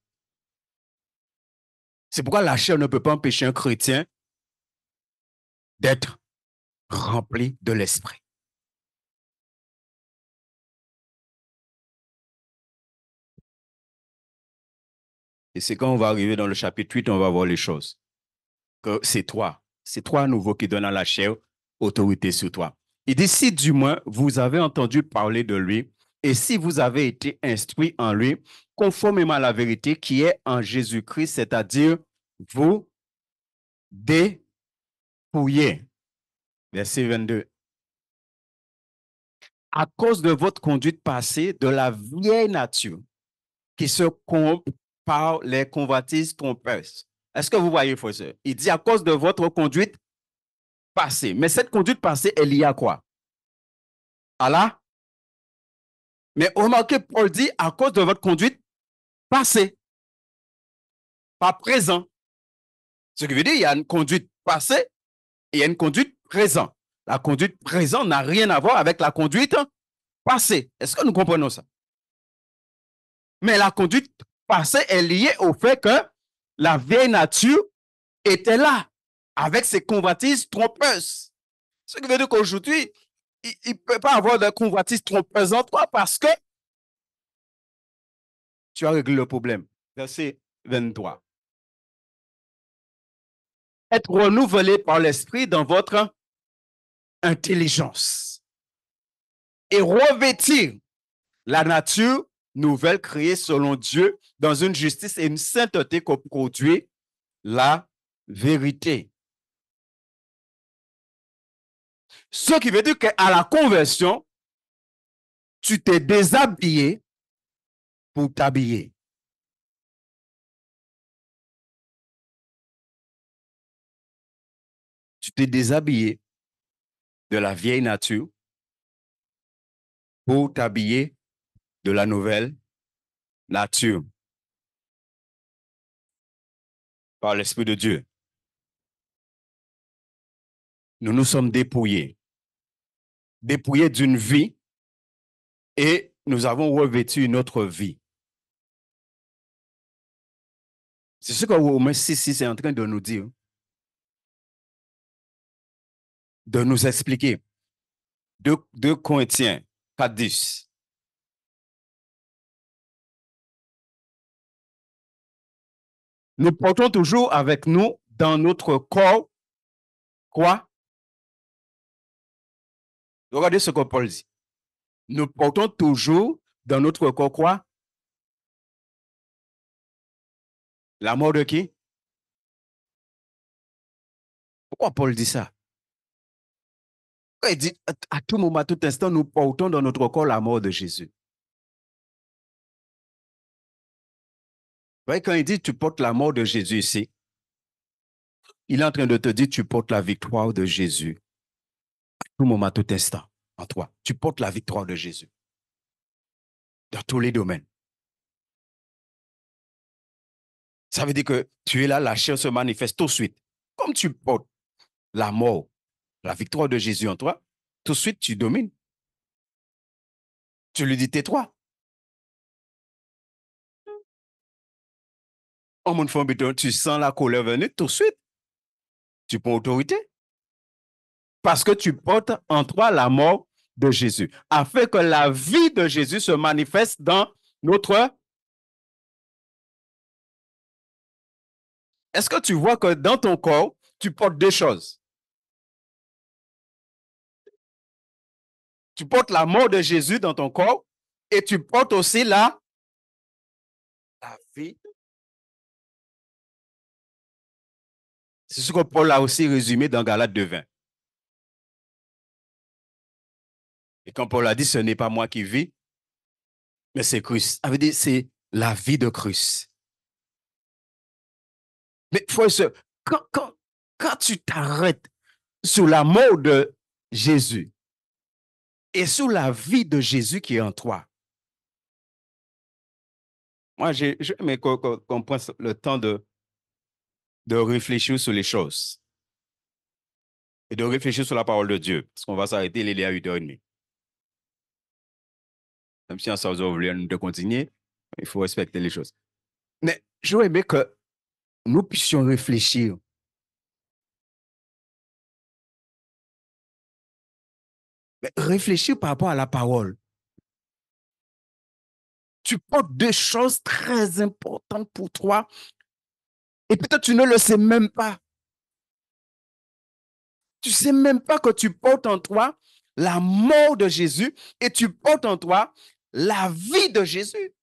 C'est pourquoi la chair ne peut pas empêcher un chrétien d'être rempli de l'esprit. Et c'est quand on va arriver dans le chapitre 8, on va voir les choses. Que c'est toi à nouveau qui donne à la chair autorité sur toi. Il dit, si du moins vous avez entendu parler de lui, et si vous avez été instruit en lui, conformément à la vérité qui est en Jésus-Christ, c'est-à-dire vous dépouillez. Verset 22. À cause de votre conduite passée, de la vieille nature qui se corrompt par les convoitises trompeuses. Est-ce que vous voyez, frère? Il dit à cause de votre conduite passée. Mais cette conduite passée est liée à quoi? À la. Mais remarquez, Paul dit à cause de votre conduite passée, pas présent. Ce qui veut dire qu'il y a une conduite passée et il y a une conduite présente. La conduite présente n'a rien à voir avec la conduite passée. Est-ce que nous comprenons ça? Mais la conduite passée est liée au fait que la vieille nature était là, avec ses convoitises trompeuses. Ce qui veut dire qu'aujourd'hui, il ne peut pas avoir de convoitises trompeuses en toi parce que tu as réglé le problème. Verset 23. Être renouvelé par l'esprit dans votre intelligence et revêtir la nature nouvelle créée selon Dieu dans une justice et une sainteté que produit la vérité. Ce qui veut dire qu'à la conversion, tu t'es déshabillé pour t'habiller. Tu t'es déshabillé de la vieille nature pour t'habiller de la nouvelle nature par l'Esprit de Dieu. Nous nous sommes dépouillés d'une vie et nous avons revêtu une autre vie. C'est ce que Romains 6 est en train de nous dire, de nous expliquer. 2 Corinthiens 4:10. Nous portons toujours avec nous dans notre corps quoi? Regardez ce que Paul dit. Nous portons toujours dans notre corps quoi? La mort de qui? Pourquoi Paul dit ça? Il dit à tout moment, à tout instant, nous portons dans notre corps la mort de Jésus. Vous voyez, quand il dit tu portes la mort de Jésus ici, il est en train de te dire tu portes la victoire de Jésus. À tout moment, à tout instant, en toi. Tu portes la victoire de Jésus. Dans tous les domaines. Ça veut dire que tu es là, la chair se manifeste tout de suite. Comme tu portes la mort, la victoire de Jésus en toi, tout de suite tu domines. Tu lui dis tais-toi. En mon fond, tu sens la colère venir, tout de suite, tu prends autorité. Parce que tu portes en toi la mort de Jésus, afin que la vie de Jésus se manifeste dans notre... Est-ce que tu vois que dans ton corps, tu portes 2 choses? Tu portes la mort de Jésus dans ton corps et tu portes aussi la vie. C'est ce que Paul a aussi résumé dans Galates 2:20. Et quand Paul a dit, ce n'est pas moi qui vis, mais c'est Christ. Ça veut dire, c'est la vie de Christ. Mais frère, quand tu t'arrêtes sur la mort de Jésus et sur la vie de Jésus qui est en toi, moi, j'aime qu'on prenne le temps de réfléchir sur les choses et de réfléchir sur la parole de Dieu, parce qu'on va s'arrêter, il est à 8h30. Même si en ça, vous voulez nous de continuer, il faut respecter les choses. Mais j'aurais aimé que nous puissions réfléchir. Mais réfléchir par rapport à la parole. Tu portes 2 choses très importantes pour toi et peut-être tu ne le sais même pas. Tu ne sais même pas que tu portes en toi la mort de Jésus et tu portes en toi la vie de Jésus.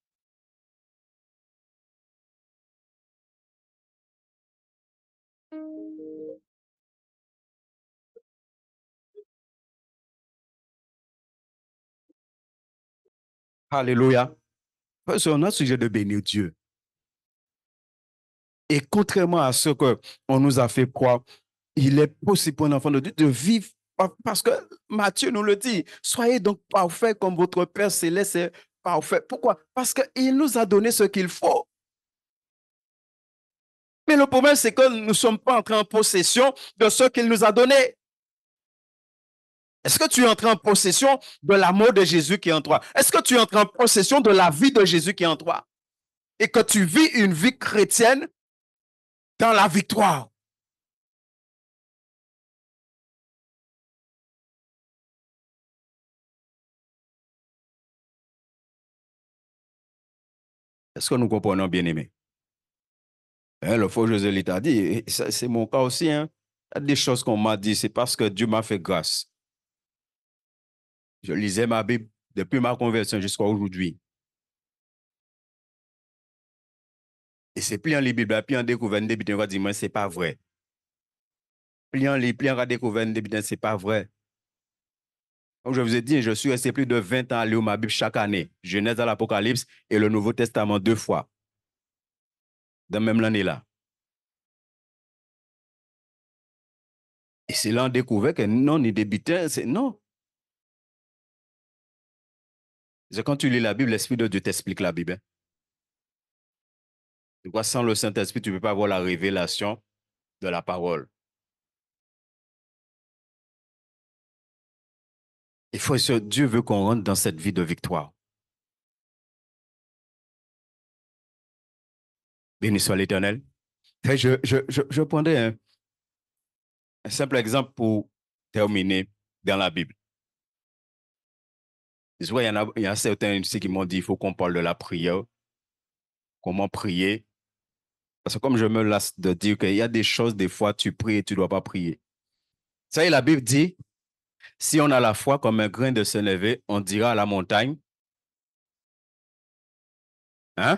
Alléluia. Parce qu'on a le sujet de bénir Dieu. Et contrairement à ce qu'on nous a fait croire, il est possible pour un enfant de Dieu de vivre, parce que Matthieu nous le dit, soyez donc parfaits comme votre Père céleste est parfait. Pourquoi? Parce qu'il nous a donné ce qu'il faut. Mais le problème, c'est que nous ne sommes pas entrés en possession de ce qu'il nous a donné. Est-ce que tu es entré en possession de l'amour de Jésus qui est en toi? Est-ce que tu es entré en possession de la vie de Jésus qui est en toi? Et que tu vis une vie chrétienne dans la victoire? Est-ce que nous comprenons, bien-aimés? Le faux José t'a dit, c'est mon cas aussi. Hein. Il y a des choses qu'on m'a dit, c'est parce que Dieu m'a fait grâce. Je lisais ma Bible depuis ma conversion jusqu'à aujourd'hui. Et c'est plus en les Bibles, puis en découvert des bidons, on va dire, mais c'est pas vrai. Plus en découvert des bidons, c'est pas vrai. Comme je vous ai dit, je suis resté plus de 20 ans à lire ma Bible chaque année. Genèse à l'Apocalypse et le Nouveau Testament 2 fois. Dans même l'année-là. Et c'est là qu'on découvert que non, ni débutant, c'est non. C'est quand tu lis la Bible, l'Esprit de Dieu t'explique la Bible. Hein? Sans le Saint-Esprit, tu ne peux pas avoir la révélation de la parole. Il faut que Dieu veut qu'on rentre dans cette vie de victoire. Béni soit l'Éternel. Je prendrai un simple exemple pour terminer dans la Bible. Il y a certains ici qui m'ont dit qu'il faut qu'on parle de la prière, comment prier. Parce que comme je me lasse de dire qu'il y a des choses, des fois, tu pries et tu ne dois pas prier. Ça y est, la Bible dit, si on a la foi comme un grain de sénévé, on dira à la montagne. Hein?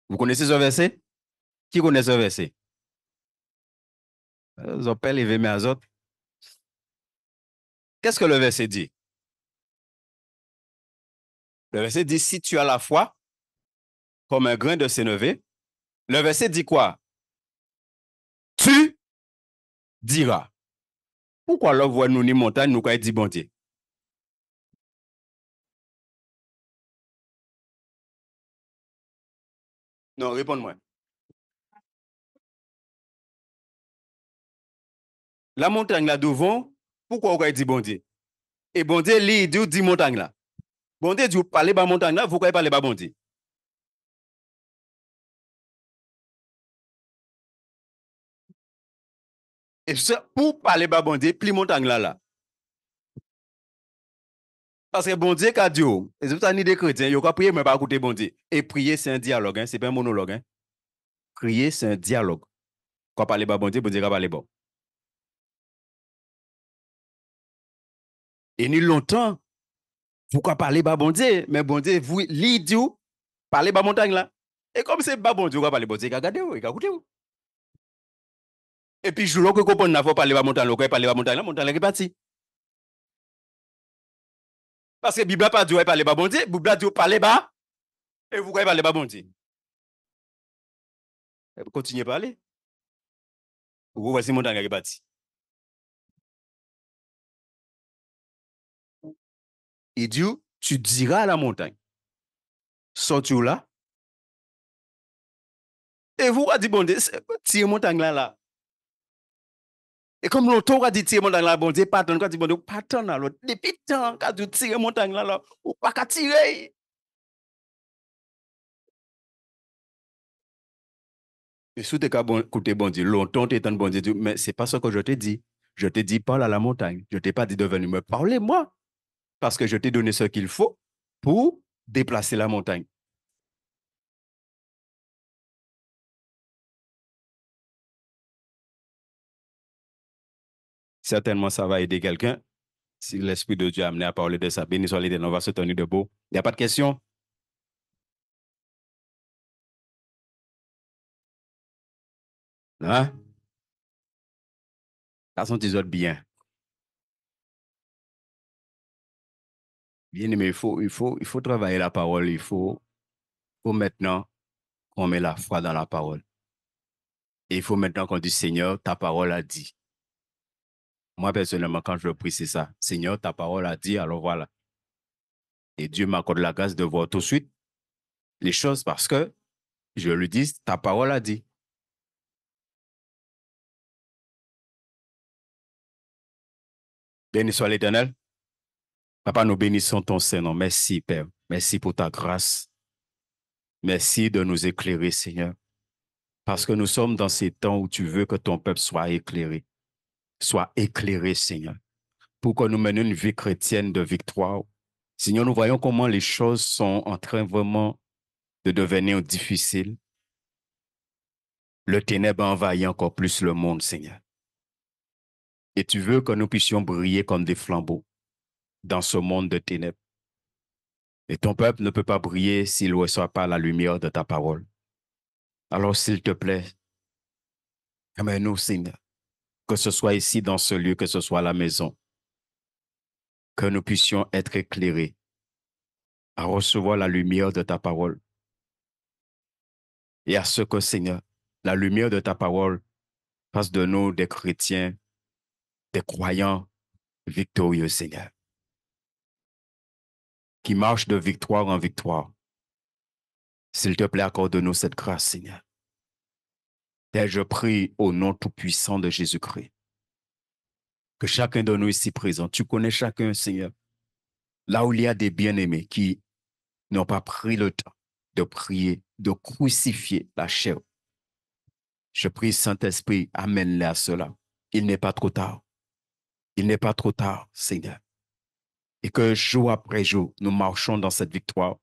Vous connaissez ce verset? Qui connaît ce verset? Zopel et Véméazot. Qu'est-ce que le verset dit? Le verset dit, si tu as la foi comme un grain de sénévé, le verset dit quoi? Tu diras. Pourquoi là, voit nous ni montagne, nous quoi dit bon Dieu? Non, réponds-moi. La montagne là devant, pourquoi on dit bon Dieu? Et bon Dieu, lui, il dit montagne là. Bon Dieu, dit parler de montagne là, vous pouvez parler de bon Dieu. Et pour parler de bon Dieu, plus montagne là. Parce que bon Dieu, qu'a dit, et c'est pour ça ni des chrétiens, ils ont prier, mais pas écouter bon Dieu. Et prier, c'est un dialogue, hein, c'est pas un monologue. Hein. Prier, c'est un dialogue. Quand parler de bon Dieu va parler bon. Et ni longtemps, pourquoi parler de bon Dieu? Mais bon Dieu, vous, l'idiot, parler de montagne là. Et comme c'est pas bon Dieu, vous parler de bon Dieu, regardez, écoutez. Et puis, je que comprendre, il faut parler de montagne, il faut parler de montagne, la montagne est partie. Parce que la Bible n'a pas dit parler de bon Dieu, la Bible a dit parler bas, et vous pouvez parler de bon Dieu. Continuez à parler. Vous voyez montagne est partie. Il dit, tu diras à la montagne, sors-tu là, et vous avez dit, bon Dieu, tire montagne là. Et comme l'autre a dit, tire montagne là, bon Dieu, pas tant, quand dit, bon Dieu, pas tant là, depuis tant, quand tu tires montagne là, ou pas qu'à tirer. Et si tu as écouté bon Dieu, longtemps tu es bon Dieu, mais ce n'est pas ce que je t'ai dit. Je t'ai dit, parle à la montagne. Je ne t'ai pas dit de venir me parler, moi, parce que je t'ai donné ce qu'il faut pour déplacer la montagne. Certainement, ça va aider quelqu'un. Si l'Esprit de Dieu a amené à parler de ça, béni soit l'Éternel, on va se tenir debout. Il n'y a pas de questions? Hein? Façon, tu autres bien. Bien aimé, il faut travailler la parole. Faut maintenant qu'on met la foi dans la parole. Et il faut maintenant qu'on dise, Seigneur, ta parole a dit. Moi, personnellement, quand je prie, c'est ça. Seigneur, ta parole a dit, alors voilà. Et Dieu m'accorde la grâce de voir tout de suite les choses parce que je lui dis, ta parole a dit. Béni soit l'Éternel. Papa, nous bénissons ton Seigneur. Merci, Père. Merci pour ta grâce. Merci de nous éclairer, Seigneur. Parce que nous sommes dans ces temps où tu veux que ton peuple soit éclairé. Soit éclairé, Seigneur. Pour que nous menions une vie chrétienne de victoire. Seigneur, nous voyons comment les choses sont en train vraiment de devenir difficiles. Le ténèbre envahit encore plus le monde, Seigneur. Et tu veux que nous puissions briller comme des flambeaux dans ce monde de ténèbres. Et ton peuple ne peut pas briller s'il ne reçoit pas la lumière de ta parole. Alors, s'il te plaît, amène-nous, Seigneur, que ce soit ici dans ce lieu, que ce soit à la maison. que nous puissions être éclairés à recevoir la lumière de ta parole. Et à ce que, Seigneur, la lumière de ta parole fasse de nous des chrétiens, des croyants victorieux, Seigneur, qui marchent de victoire en victoire. S'il te plaît, accorde-nous cette grâce, Seigneur. Et je prie au nom tout-puissant de Jésus-Christ, que chacun de nous ici présent, tu connais chacun, Seigneur, là où il y a des bien-aimés qui n'ont pas pris le temps de prier, de crucifier la chair. Je prie, Saint-Esprit, amène-les à cela. Il n'est pas trop tard. Il n'est pas trop tard, Seigneur. Et que jour après jour, nous marchons dans cette victoire.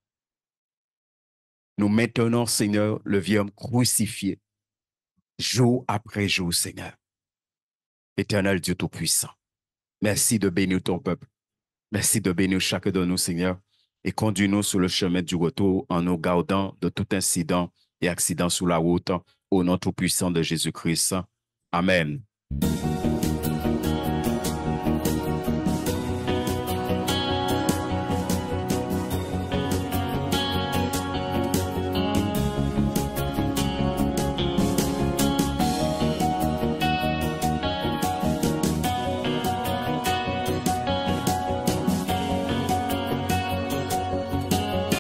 Nous maintenons, Seigneur, le vieux homme crucifié, jour après jour, Seigneur. Éternel Dieu Tout-Puissant, merci de bénir ton peuple. Merci de bénir chacun de nous, Seigneur, et conduis-nous sur le chemin du retour en nous gardant de tout incident et accident sur la route, au nom tout-puissant de Jésus-Christ. Amen.